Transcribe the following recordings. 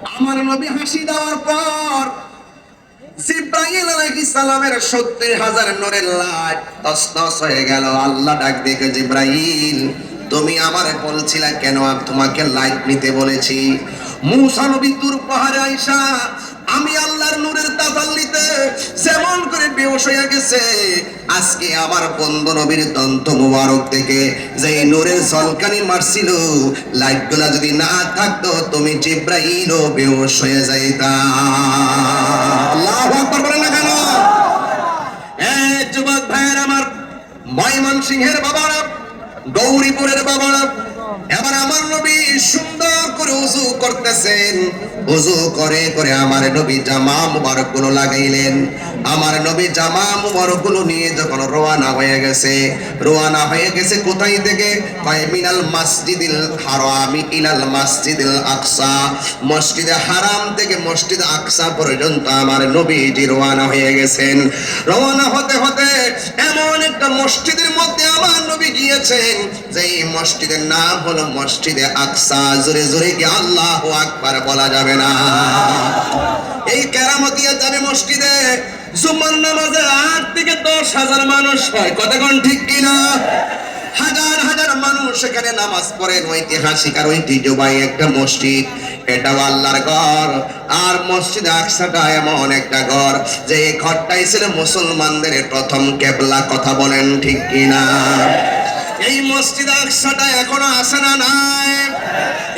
আমার নবী হাসি দেওয়ার পর জিব্রাইল আলাইহিস সালামের ৭০,০০০ নূরের লাইট তছনছ হয়ে গেল। আল্লাহ ডাক দিয়ে, জিব্রাইল তুমি আমারে বলছিলা কেন তোমাকে লাইট নিতে বলেছি? মূসা নবী তুর পাহাড়ে আইসা আমি আল্লাহর নূরের তাজাল্লিতে যেমন করে বেহুশ হয়ে গেছে, আজকে আমার বন্ধু নবীর দন্ত মুবারক থেকে যে নূরের ঝলকানি মারছিল, লাইটগুলা যদি না থাকতো তুমি জিব্রাইলও বেহুশ হয়ে যাইতা। আল্লাহু আকবার বলেন না কেন? এই যুবক ভাইয়ের আমার, ময়মনসিংহের বাবারা, গৌরীপুরের বাবারা, এবার আমার নবী সুন্দর করে ওযু করতেছেন। ওযু করে করে আমার নবী জামা মুবারক গুলো লাগাইলেন। আমার নবী জামা মুবারক গুলো নিয়ে যখন রওনা হয়ে গেছে কোথায় থেকে? মিনাল মসজিদিল হারামি ইলাল মসজিদিল আকসা, মসজিদে হারাম থেকে মসজিদ আকসা পর্যন্ত আমার নবীজি রওনা হয়ে গেছেন। রওনা হতে হতে এমন একটা মসজিদের মধ্যে আমার নবী গিয়েছেন, যেই মসজিদের নাম হলো মসজিদে আকসা। জোরে জোরে কি আল্লাহু আকবার বলা যাবে না? এই কেরামতিয়া জামে মসজিদে জুমার নামাজে ৮ থেকে ১০,০০০ মানুষ হয়। কতক্ষণ ঠিক কিনা? হাজার হাজার মানুষ সেখানে নামাজ পড়েন। ঐতিহাসিক আর ঐতিহ্যবাহী একটা মসজিদ, এটাও আল্লাহর ঘর। আর মসজিদ আকসাটা এমন একটা ঘর যে এই ঘরটাই ছিল মুসলমানদের প্রথম কিবলা। কথা বলেন ঠিক কিনা? এই মসজিদ আকসাটা এখনো আছে না নাই?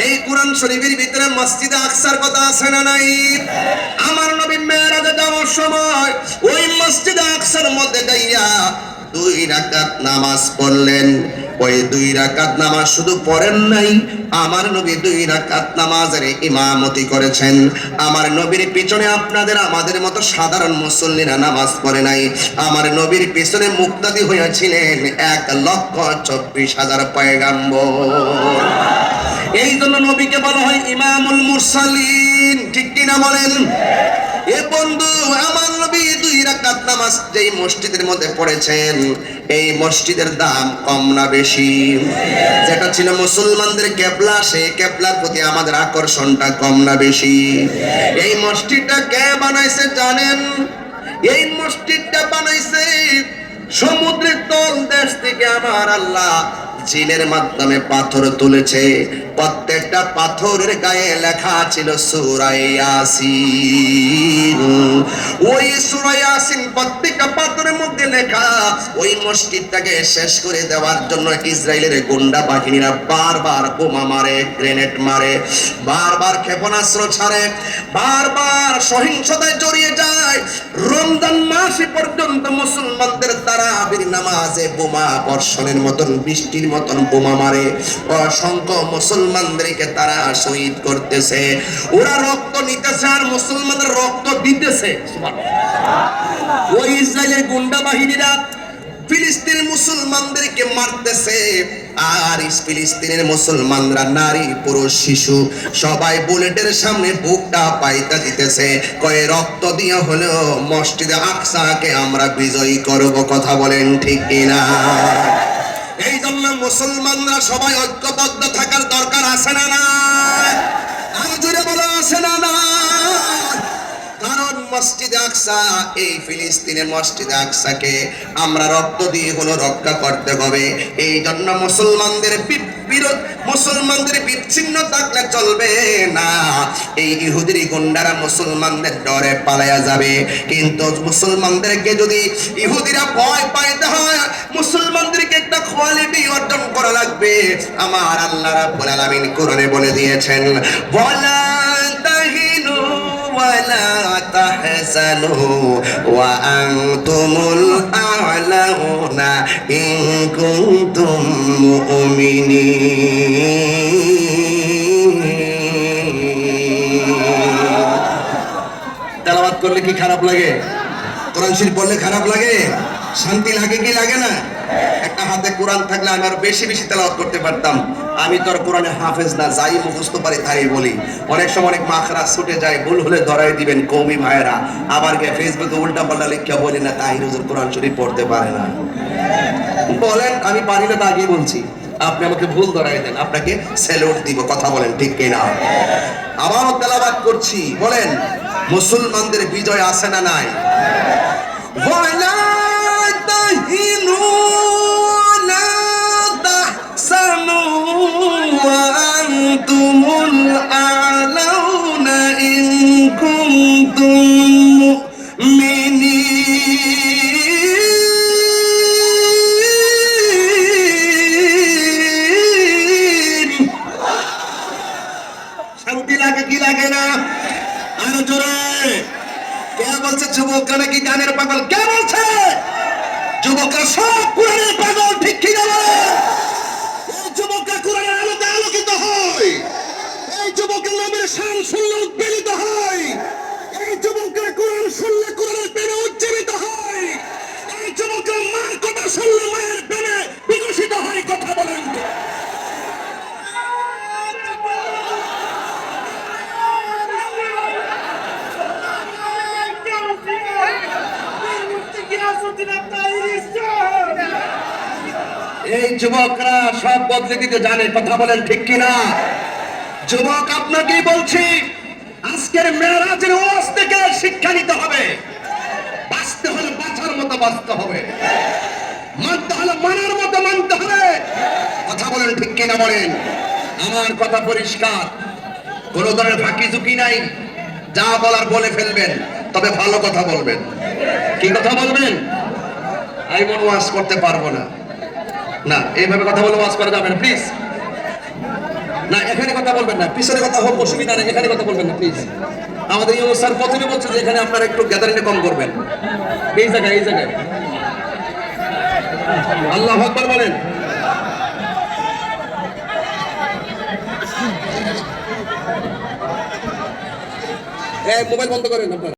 এই কোরআন শরীফের ভিতরে মসজিদ আকসার কথা আছে না নাই? আমার নবী মেরাজে যাওয়ার সময় ওই মসজিদ আকসার মধ্যে যাইয়া 2 রাকাত নামাজ পড়লেন। ওই 2 রাকাত নামাজ শুধু পড়েন নাই, আমার নবী 2 রাকাত নামাজের ইমামতি করেছেন। আমার নবীর পিছনে আপনাদের আমাদের মতো সাধারণ মুসল্লিরা নামাজ পড়ে নাই। আমার নবীর পিছনে মুক্তাদি হয়েছিলেন ১,২৪,০০০ পয়গাম্বর। এই জন্য নবীকে বলা হয় ইমামুল মুরসালিন। ঠিক কিনা বলেন? এ বন্ধু, আমার নবী 2 রাকাত নামাজ যেই মসজিদের মধ্যে পড়েছেন, এই মসজিদের দাম কম না বেশি? যেটা ছিল মুসলমানদের কিবলা, সেই কিবলার প্রতি আমাদের আকর্ষণটা কম না বেশি? এই মসজিদটা কে বানাইছে জানেন? এই মসজিদটা বানাইছে সমুদ্রের তল দেশ থেকে আমার আল্লাহ জিনের মাধ্যমে পাথর তুলেছে। প্রত্যেকটা পাথরের গায়ে লেখা ছিল সূরা ইয়াসিন। ওই সূরা ইয়াসিন প্রত্যেকটা পাথরের মধ্যে লেখা। ওই মসজিদটাকে শেষ করে দেওয়ার জন্য ইসরায়েলের গুন্ডা বাহিনীরা বারবার বোমা মারে, গ্রেনেড মারে, বারবার ক্ষেপণাস্ত্র ছাড়ে, বারবার সহিংসতায় জড়িয়ে যায়। রমজান মাস পর্যন্ত মুসলমানদের তারাবির নামাজে বোমা বর্ষণের মতন, বৃষ্টির মতন বোমা মারে। অসংখ্য মুসলমানদেরকে তারা শহীদ করতেছে। ওরা রক্ত নিতেছে আর মুসলমানদের রক্ত দিতেছে। ওই ইসরায়েলের গুন্ডা বাহিনীরা ফিলিস্তিনের মুসলমানদেরকে মারতেছে, আর ফিলিস্তিনের মুসলমানরা নারী পুরুষ শিশু সবাই বুলেটের সামনে বুকটা পাইতা দিতেছে, কয়ে রক্ত দিয়ে হলেও মসজিদে আকসাকে আমরা বিজয়ী করব। কথা বলেন ঠিক কিনা? এই জন্য মুসলমানরা সবাই ঐক্যবদ্ধ থাকার দরকার আছে না না? আর জোরে বলো, আছে না না? কারণ মসজিদে আকসা, এই ফিলিস্তিনের মসজিদে আকসাকে আমরা রক্ত দিয়ে হলো রক্ষা করতে হবে। এই জন্য মুসলমানদের বিচ্ছিন্ন থাকলে চলবে না। এই ইহুদির গুন্ডারা মুসলমানদের ডরে পালায়া যাবে, কিন্তু মুসলমানদেরকে যদি ইহুদিরা ভয় পাইতে হয়, মুসলমানদেরকে একটা কোয়ালিটি অর্জন করা লাগবে। আমার আল্লাহ রাব্বুল আলামিন কোরআনে বলে দিয়েছেন, ওয়ালা তাহিনু ওয়ালা তাহজানু ওয়া আনতুমুল আ'লাউনা ইন কুনতুম মুমিনিন। তেলাওয়াত করলে কি খারাপ লাগে? কোরআন শরীফ পড়লে খারাপ লাগে? শান্তি লাগে কি লাগে না? একটা হাতে কোরআন থাকলে আমি আরো বেশি বেশি তেলাওয়াত করতে পারতাম। আমি তো আর কোরআনে হাফেজ না, যাই মুখস্থ পারি তাই বলি। অনেক সময় অনেক মাখরা ছুটে যায়, ভুল হলে ধরাই দিবেন কওমি ভাইয়েরা। আবার গিয়ে ফেসবুকে উল্টা পাল্টা লিখে বলি না তাই হুজুর কোরআন শরীফ পড়তে পারে না। বলেন, আমি পারি না তা আগেই বলছি। আপনি আমাকে ভুল ধরাই দেন, আপনাকে স্যালুট দিব। কথা বলেন ঠিক কিনা? আবারও তেলাওয়াত করছি, বলেন মুসলমানদের বিজয় আছে না নাই? ওয়ালা তাহিনু ওয়ালা তাহসানু ওয়া আনতুমুল আ'লাউনা ইন কুনতুম মুমিনিন। শান্তি লাগে কি লাগে না? আরো জোরে। কে বলছে যুবকরা নাকি গানের পাগল? কে বলছে যুবকরা সব কোরআনের পাগল? ঠিক কি না? এই যুবকরা কোরআনের আলোতে আলোকিত হয়, এই যুবকের নামের শান শুনলে উদ্বেলিত হয়, এই যুবকরা কোরআন শুনলে কোরআনের প্রেমে উজ্জীবিত হয়, এই যুবকরা মার কথা শুনলে মায়ের প্রেমে বিকশিত হয়। কথা বলেন। এই যুবকরা সব বদলে দিতে জানে। কথা বলেন ঠিক কিনা? যুবক আপনাকেই বলছি, আজকের মেরাজের ওয়াজ থেকে শিক্ষা নিতে হবে। বাঁচতে হলে বাঁচার মতো বাঁচতে হবে, মানতে হলে মানার মতো মানতে হবে। কথা বলেন ঠিক কিনা? বলেন। আমার কথা পরিষ্কার, কোনো ধরনের ফাঁকি ঝুঁকি নাই। যা বলার বলে ফেলবেন, তবে ভালো কথা বলবেন। কি কথা বলবেন? আমি মন ওয়াজ করতে পারবো না, না এইভাবে কথা বলে ওয়াজ করা যাবে না, প্লিজ। না এখানে কথা বলবেন না, পিছনে কথা হোক অসুবিধা নেই, এখানে কথা বলবেন না প্লিজ। আমাদের ইউনূস স্যার প্রতিদিন বলছে যে এখানে আপনারা একটু গ্যাদারিং কম করবেন। এই জায়গায় আল্লাহু আকবার বলেন। মোবাইল বন্ধ করেন আপনারা।